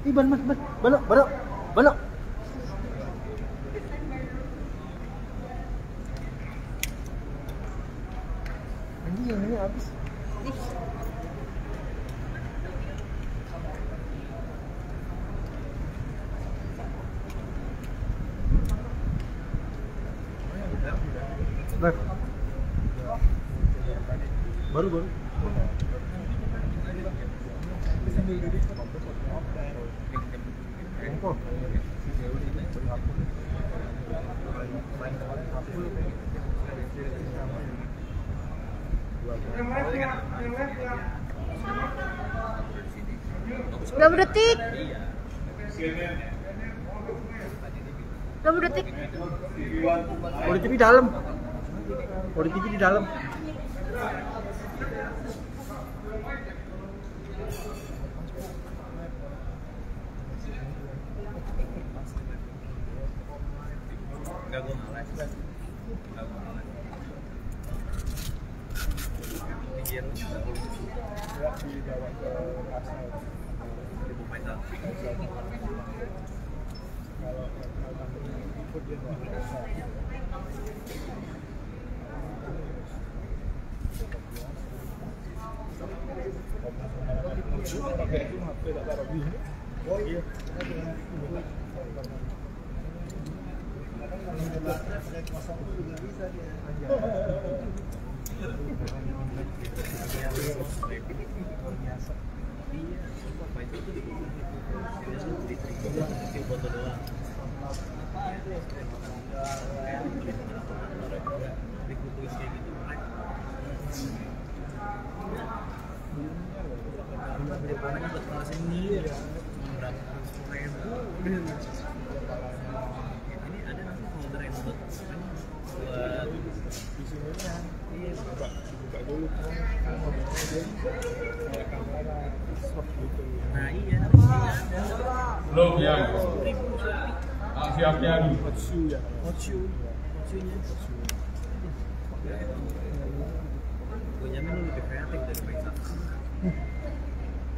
Ban, balok, balok, balok. Anjing yang ini habis. Baru. Berapa detik? Politik di dalam. Politik di dalam. Enggak, gue malas. Pinggir dibawa ke pasar di Bumeta. Kalau ikut dia nggak biasa. Pakai itu HP tak taruh di sini. Oh iya. Belum ya. Siap-siap dulu. Gue nyamin lu lebih kreatif dari mereka.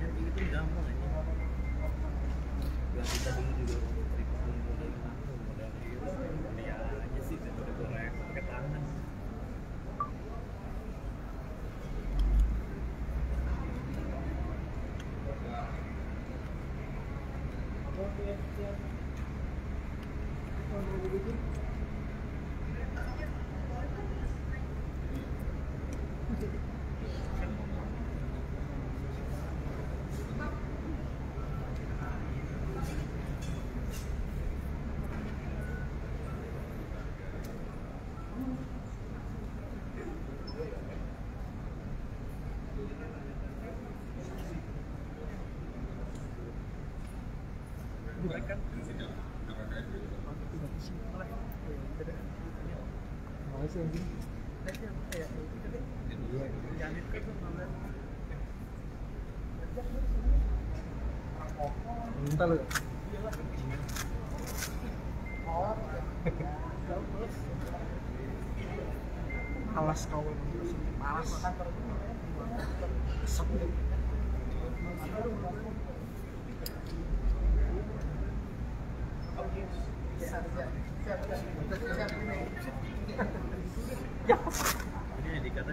Yang itu gampang aja. Gak kita dulu juga modal gitu. Dia aja sih daripada gue pakai tangan. Entar lu. Alas kau panas. Ini dikata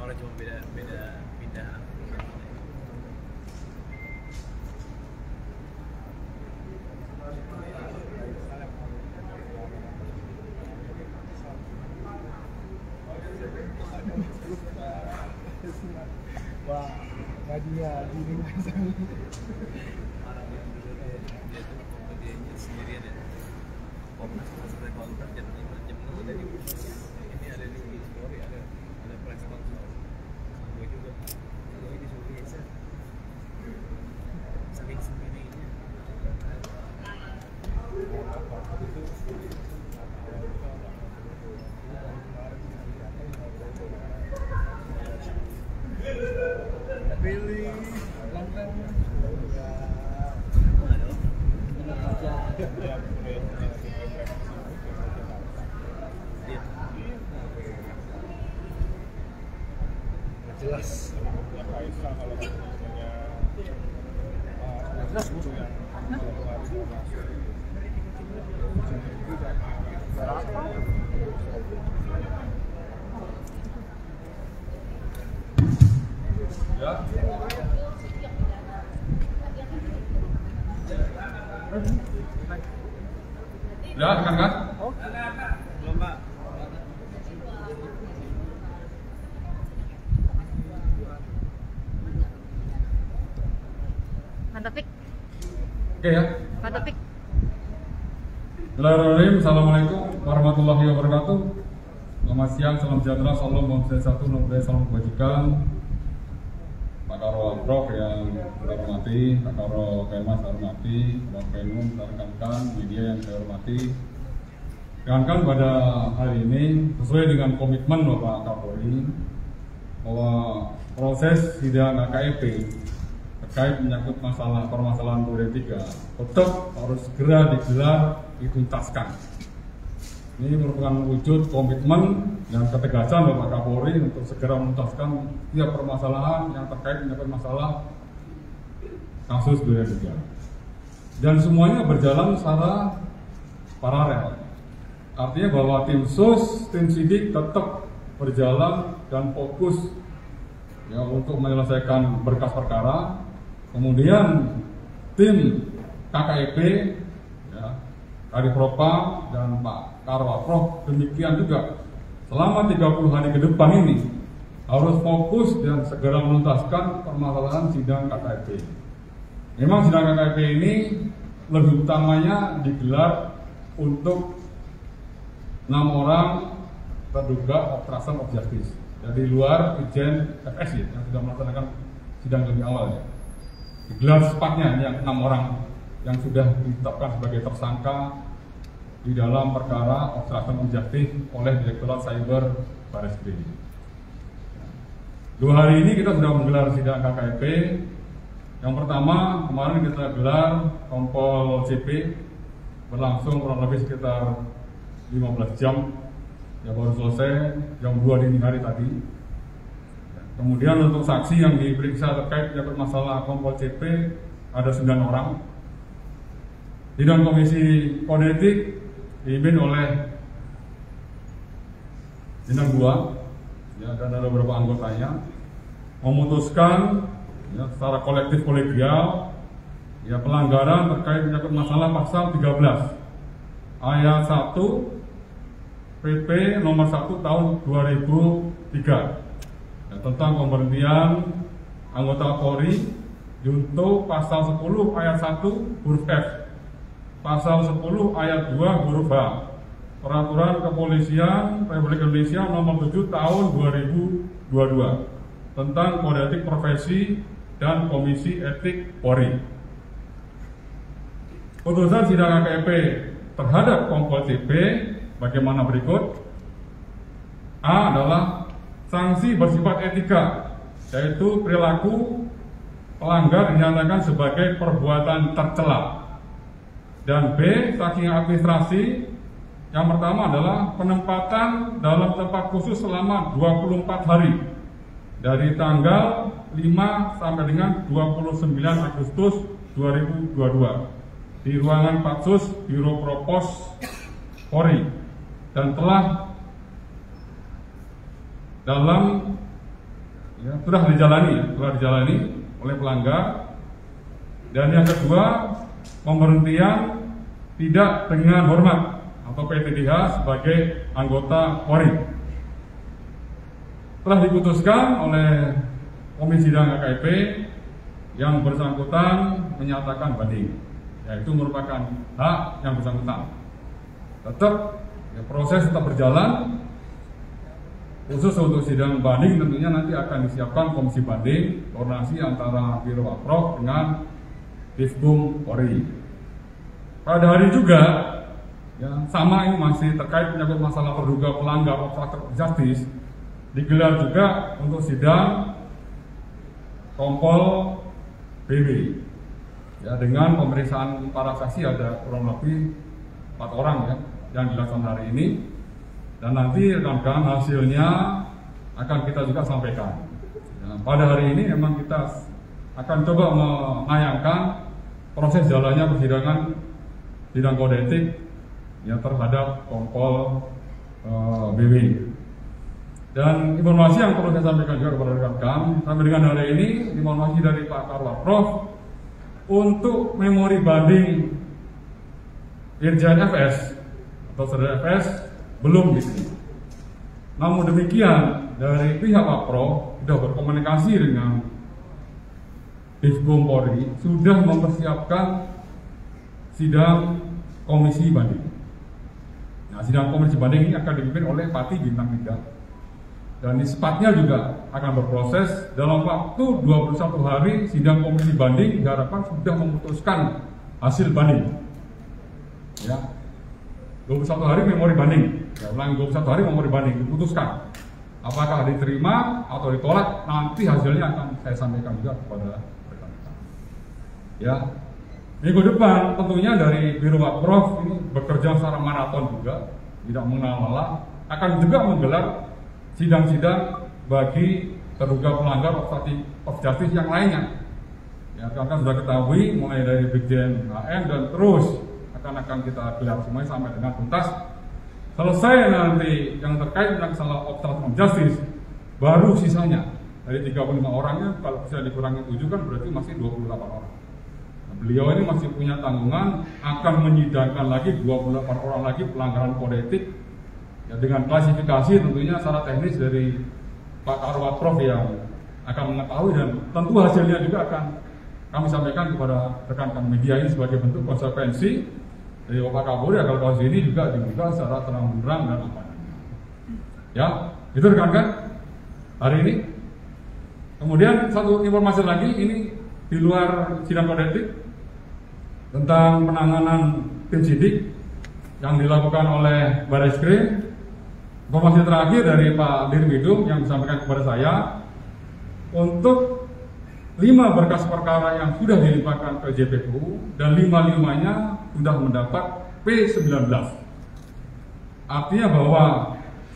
orang cuma beda pindah. Wah, tadinya gini macam ini. Orang yang dulu dia tuh waktu dia sendirian ya. Komnas sampai kontrak jam 5 ada di ini ada di story ada press conference. Gue juga gue disuruh biasa. Saling sembunyinya. Pilih langkah. jelas. Jelas bu. Ya. Ya, rekan-rekan. Belum, Pak. Mantap, Pik. Oke ya. Mantap, Pik. Bismillahirrahmanirrahim. Assalamualaikum warahmatullahi wabarakatuh. Selamat siang, salam sejahtera, salam satu, salam kebajikan. Pak Karo Prof yang saya hormati, Pak Karo Kemas saya hormati, Bang Penum, rekan-rekan media yang saya hormati. Rekan-rekan, pada hari ini sesuai dengan komitmen Bapak Kapolri bahwa proses sidang KKEP terkait menyangkut masalah permasalahan Duren 3 tetap harus segera digelar, dituntaskan. Ini merupakan wujud komitmen dan ketegasan Bapak Kapolri untuk segera menuntaskan setiap permasalahan yang terkait menyangkut masalah kasus Duren 3. Dan semuanya berjalan secara paralel. Artinya bahwa tim sus, tim sidik tetap berjalan dan fokus ya untuk menyelesaikan berkas perkara. Kemudian tim KKEP, ya, Kadifropam dan Pak Karwaprof demikian juga selama 30 hari ke depan ini harus fokus dan segera menuntaskan permasalahan sidang KKEP. Memang sidang KKEP ini lebih utamanya digelar untuk 6 orang terduga obstruction of justice dari luar Irjen FS yang sudah melaksanakan sidang lebih awal ya. Digelar secepatnya yang 6 orang yang sudah ditetapkan sebagai tersangka di dalam perkara obstruction of justice oleh Direktorat Cyber Barreskrim. 2 hari ini kita sudah menggelar sidang KKEP. Yang pertama kemarin kita gelar Kompol CP berlangsung kurang lebih sekitar 15 jam, ya baru selesai jam 2 dini hari tadi. Kemudian untuk saksi yang diperiksa terkait menyangkut masalah Kompol CP ada 9 orang. Sidang Komisi Kode Etik dipimpin oleh Bintang 2, ya, dan ada beberapa anggotanya memutuskan ya, secara kolektif kolegial ya pelanggaran terkait menyangkut masalah pasal 13 ayat 1 PP nomor 1 tahun 2003 ya, tentang pemberhentian anggota Polri junto pasal 10 ayat 1 huruf F, pasal 10 ayat 2 huruf H Peraturan Kepolisian Republik Indonesia nomor 7 tahun 2022 tentang Kode Etik Profesi dan Komisi Etik Polri. Putusan sidang KKEP terhadap Kompol CP bagaimana berikut. A adalah sanksi bersifat etika, yaitu perilaku pelanggar dinyatakan sebagai perbuatan tercela. Dan B, sanksi administrasi. Yang pertama adalah penempatan dalam tempat khusus selama 24 hari dari tanggal 5 sampai dengan 29 Agustus 2022 di ruangan Patsus Biro Propos Polri dan telah sudah dijalani oleh pelanggar. Dan yang kedua, pemberhentian tidak dengan hormat atau PTDH sebagai anggota Polri. Telah diputuskan oleh Komisi Sidang KKEP yang bersangkutan menyatakan banding, yaitu merupakan hak yang bersangkutan. Tetap proses tetap berjalan. Khusus untuk sidang banding tentunya nanti akan disiapkan komisi banding koordinasi antara Biro Aprof dengan Divkum Polri. Pada hari juga ya, sama ini masih terkait menyangkut masalah terduga pelanggar obstruction of justice digelar juga untuk sidang Kompol BB ya, dengan pemeriksaan para saksi ada kurang lebih 4 orang ya yang dilaksanakan hari ini. Dan nanti rekan-rekan hasilnya akan kita juga sampaikan. Ya, pada hari ini memang kita akan coba menayangkan proses jalannya persidangan sidang kode etik yang terhadap Kompol BW. Dan informasi yang perlu saya sampaikan juga kepada rekan-rekan, sampai dengan hari ini informasi dari Pak Karwa Prof untuk memori banding Irjen FS atau saudara FS belum diterima. Namun demikian, dari pihak Pak Prof sudah berkomunikasi dengan Divkom Polri, sudah mempersiapkan sidang komisi banding. Nah, sidang komisi banding ini akan dipimpin oleh Pati Bintang 3. Dan sepatnya juga akan berproses dalam waktu 21 hari. Sidang komisi banding diharapkan sudah memutuskan hasil banding. Ya, 21 hari memori banding. Ya, ulangi 21 hari memori banding diputuskan. Apakah diterima atau ditolak, nanti hasilnya akan saya sampaikan juga kepada rekan-rekan. Ya, minggu depan tentunya dari Biro Prof ini bekerja secara maraton juga, tidak mengenal lelah, akan juga menggelar sidang-sidang bagi terduga pelanggar obstruction of justice yang lainnya. Ya, karena sudah ketahui mulai dari Brigjen HM dan terus akan kita gelar semuanya sampai dengan tuntas. Selesai nanti yang terkait dengan kesalahan obstruction of justice, baru sisanya dari 35 orangnya kalau bisa dikurangi 7 kan berarti masih 28 orang. Nah, beliau ini masih punya tanggungan akan menyidangkan lagi 28 orang lagi pelanggaran kode etik. Ya, dengan klasifikasi tentunya secara teknis dari Pak Karwa Prof yang akan mengetahui, dan tentu hasilnya juga akan kami sampaikan kepada rekan-rekan media ini sebagai bentuk konsekuensi dari Bapak Kapolri agar kasus ini juga dibuka secara terang-benderang dan aman. Ya, itu rekan-rekan hari ini. Kemudian satu informasi lagi, ini di luar sidang kode etik tentang penanganan tim sidik yang dilakukan oleh Barreskrim. Informasi terakhir dari Pak Dirwidum yang disampaikan kepada saya, untuk 5 berkas perkara yang sudah dilimpahkan ke JPU dan 5-5-nya sudah mendapat P19. Artinya bahwa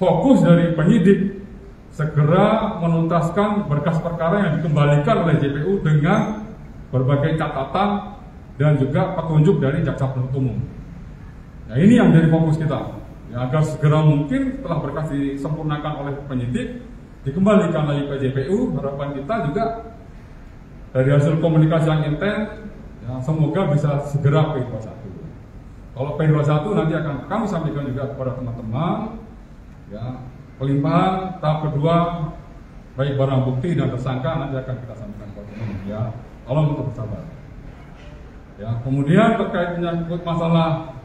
fokus dari penyidik segera menuntaskan berkas perkara yang dikembalikan oleh JPU dengan berbagai catatan dan juga petunjuk dari jaksa penuntut umum. Nah, ini yang jadi fokus kita. Ya, agar segera mungkin setelah berkas disempurnakan oleh penyidik dikembalikan lagi ke JPU. Harapan kita juga dari hasil komunikasi yang intens, ya, semoga bisa segera P21. Kalau P21 nanti akan kami sampaikan juga kepada teman-teman, ya, pelimpahan tahap kedua baik barang bukti dan tersangka nanti akan kita sampaikan kepada teman-teman. Ya, tolong untuk bersabar. Ya, kemudian terkait menyangkut masalah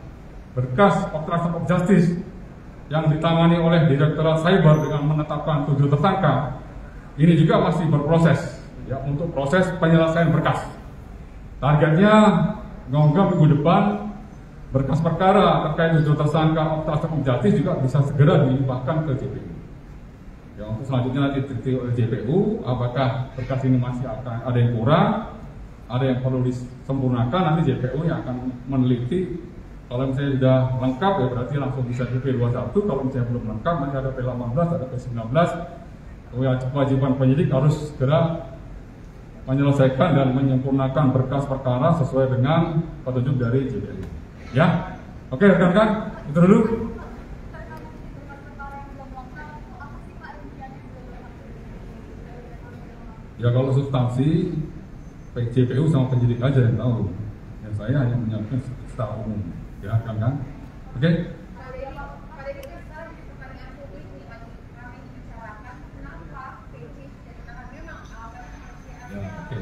berkas obstruction of justice yang ditangani oleh Direktorat Cyber dengan menetapkan 7 tersangka, ini juga masih berproses, ya, untuk proses penyelesaian berkas. Targetnya semoga minggu depan berkas perkara terkait 7 tersangka obstruction of justice juga bisa segera dilimpahkan ke JPU. Ya, untuk selanjutnya nanti diteliti oleh JPU apakah berkas ini masih akan ada yang kurang, ada yang perlu disempurnakan, nanti JPU yang akan meneliti. Kalau misalnya sudah lengkap ya berarti langsung bisa di P21. Kalau misalnya belum lengkap nanti ada P18, ada P19. Kewajiban penyidik harus segera menyelesaikan dan menyempurnakan berkas perkara sesuai dengan petunjuk dari JPU. Ya, oke rekan-rekan, itu dulu. Ya kalau substansi JPU sama penyidik aja yang tahu. Ya saya hanya menyampaikan secara umum. Ya kan? Oke? Ya, oke.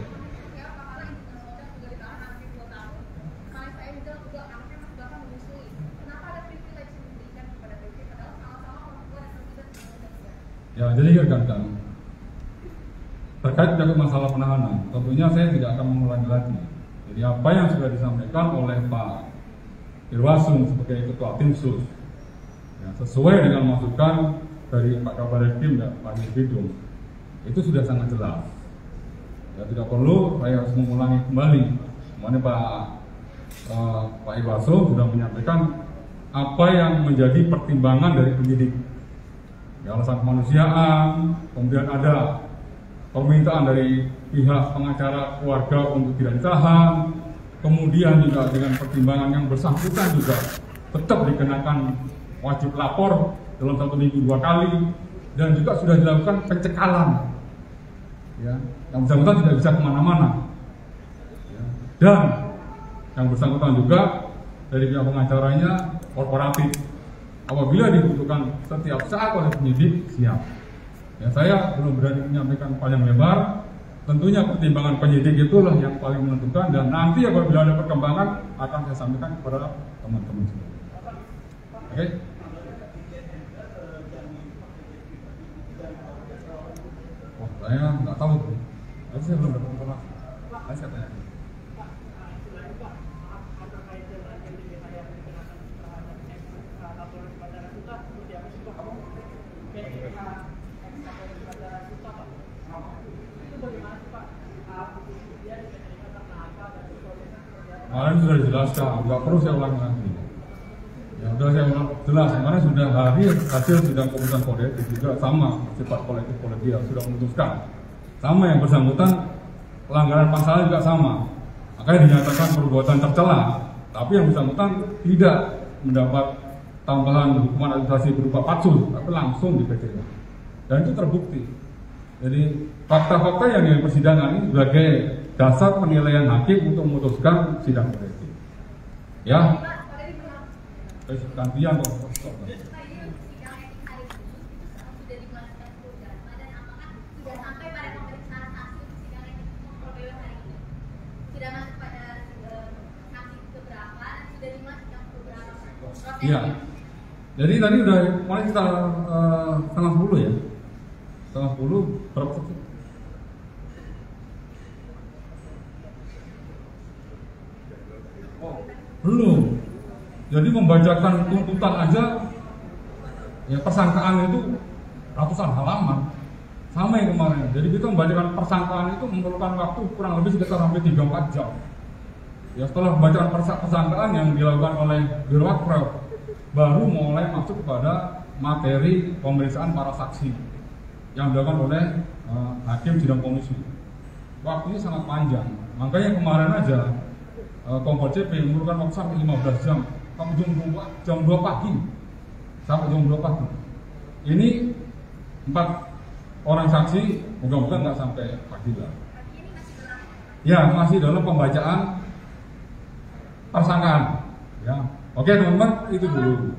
Ya, jadi rekan-rekan, terkait dengan masalah penahanan, tentunya saya tidak akan mengulangi lagi. Jadi apa yang sudah disampaikan oleh Pak Irwasum sebagai Ketua Tim Sus, ya, sesuai dengan masukan dari Pak Kabar Eskrim dan Pak Dirwidum, itu sudah sangat jelas. Ya, tidak perlu saya harus mengulangi kembali. Makanya Pak Irwasum sudah menyampaikan apa yang menjadi pertimbangan dari penyidik. Ya, alasan kemanusiaan, kemudian ada permintaan dari pihak pengacara keluarga untuk tidak ditahan, kemudian juga dengan pertimbangan yang bersangkutan juga tetap dikenakan wajib lapor dalam 1 minggu 2 kali, dan juga sudah dilakukan pencekalan, ya, yang bersangkutan tidak bisa kemana-mana, ya. Dan yang bersangkutan juga dari pihak pengacaranya korporatif, apabila dibutuhkan setiap saat oleh penyidik siap. Ya, saya belum berani menyampaikan panjang lebar. Tentunya pertimbangan penyidik itulah yang paling menentukan, dan nanti apabila ada perkembangan akan saya sampaikan kepada teman-teman semua. Oke? Wah, saya nggak tahu itu. Saya belum dapat informasi. Saya tanya. Kemarin sudah dijelaskan, nggak perlu saya ulangi lagi. Ya sudah saya ulang jelas, kemarin sudah hasil sidang keputusan kode etik juga sama sifat kolektif kolegial sudah memutuskan. Sama yang bersangkutan pelanggaran pasal juga sama. Makanya dinyatakan perbuatan tercela, tapi yang bersangkutan tidak mendapat tambahan hukuman administrasi berupa patsul, tapi langsung di PCK. Dan itu terbukti. Jadi fakta-fakta yang di persidangan ini sebagai dasar penilaian hakim untuk memutuskan sidang kode etik. Ya. Gantian kok. Iya. Jadi tadi udah mulai kita 9:30 ya. 9:30 berapa sih? Oh, belum. Jadi membacakan tuntutan aja, ya persangkaan itu ratusan halaman, sama yang kemarin. Jadi kita membacakan persangkaan itu memerlukan waktu kurang lebih sekitar sampai 3-4 jam. Ya setelah pembacaan persangkaan yang dilakukan oleh Biro Advokat, baru mulai masuk kepada materi pemeriksaan para saksi yang dilakukan oleh hakim sidang komisi. Waktunya sangat panjang, makanya kemarin aja Kompol CP memerlukan waktu sampai 15 jam. Sampai jam 2 pagi. Sampai jam 2 pagi. Ini 4 orang saksi, mudah-mudahan nggak sampai pagi lah. Ya, masih dalam pembacaan persangkaan. Ya, oke teman-teman, itu dulu.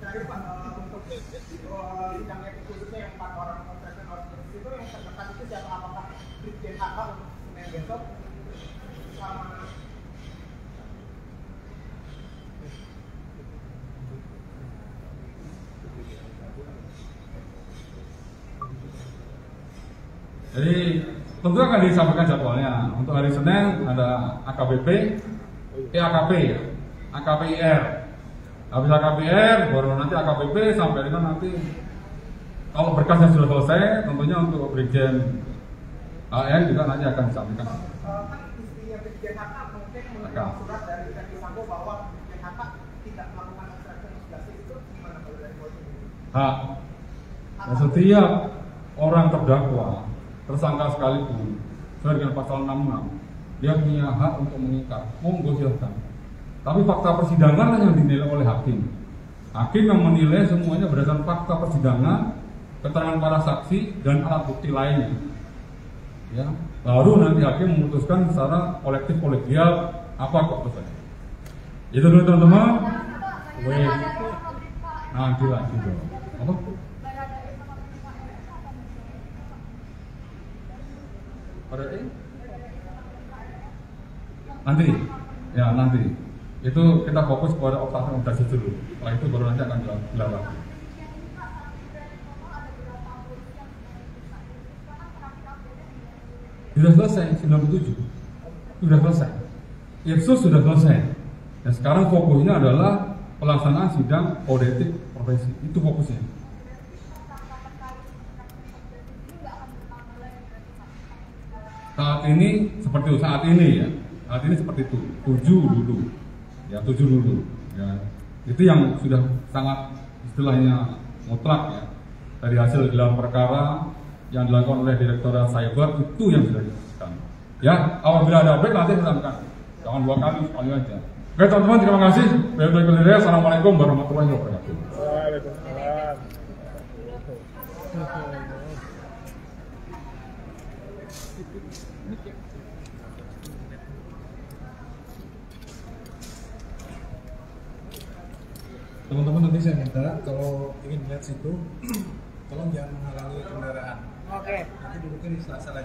Dari Pak, untuk sidang etik khususnya yang 4 orang profesional itu yang terdekat itu siapa? Apakah Brigjen HK untuk Senin besok sama? Jadi tentu akan disampaikan jadwalnya. Untuk hari Senin ada AKBP, AKP, AKPIR. Habis AKPIR baru nanti AKBP sampai dengan nanti kalau berkasnya sudah selesai, tentunya untuk Brigjen AN juga nanti akan disampaikan. Kan istrinya Brigjen HK mungkin menerima surat dari Verdi Sambo bahwa Brigjen HK tidak melakukan obstruction of justice, itu gimana kalau dari polisi? Hak. Ya, setiap orang terdakwa, tersangka sekalipun, sesuai dengan pasal 66, dia punya hak untuk mengingkar. Monggo silahkan. Tapi fakta persidangan yang dinilai oleh hakim. Hakim yang menilai semuanya berdasarkan fakta persidangan, keterangan para saksi dan alat bukti lainnya. Ya, baru nanti hakim memutuskan secara kolektif kolegial apa keputusannya. Itu dulu teman-teman. Nanti lagi dong. Apa? Nanti, ya nanti. Itu kita fokus pada obstruction dulu. Setelah itu baru nanti akan dilakukan. Sudah selesai, 97. Sudah selesai. Irsus sudah selesai. Dan sekarang fokusnya adalah pelaksanaan sidang kode etik profesi. Itu fokusnya. Saat ini seperti itu, saat ini ya. Saat ini seperti itu. 7 dulu. Ya, 7 dulu. Ya. Itu yang sudah sangat istilahnya mutlak ya. Dari hasil gelar perkara yang dilakukan oleh Direktorat Cyber itu yang sudah dilakukan. Ya, apabila ada update nanti saya sampaikan. Jangan 2 kali, sekali aja. Oke teman-teman, terima kasih. Baik-baik. Assalamualaikum warahmatullahi wabarakatuh. Waalaikumsalam. Teman-teman, nanti saya minta kalau ingin lihat situ, tolong jangan menghalangi kendaraan. Oke. Nanti duduknya di sebelah sana.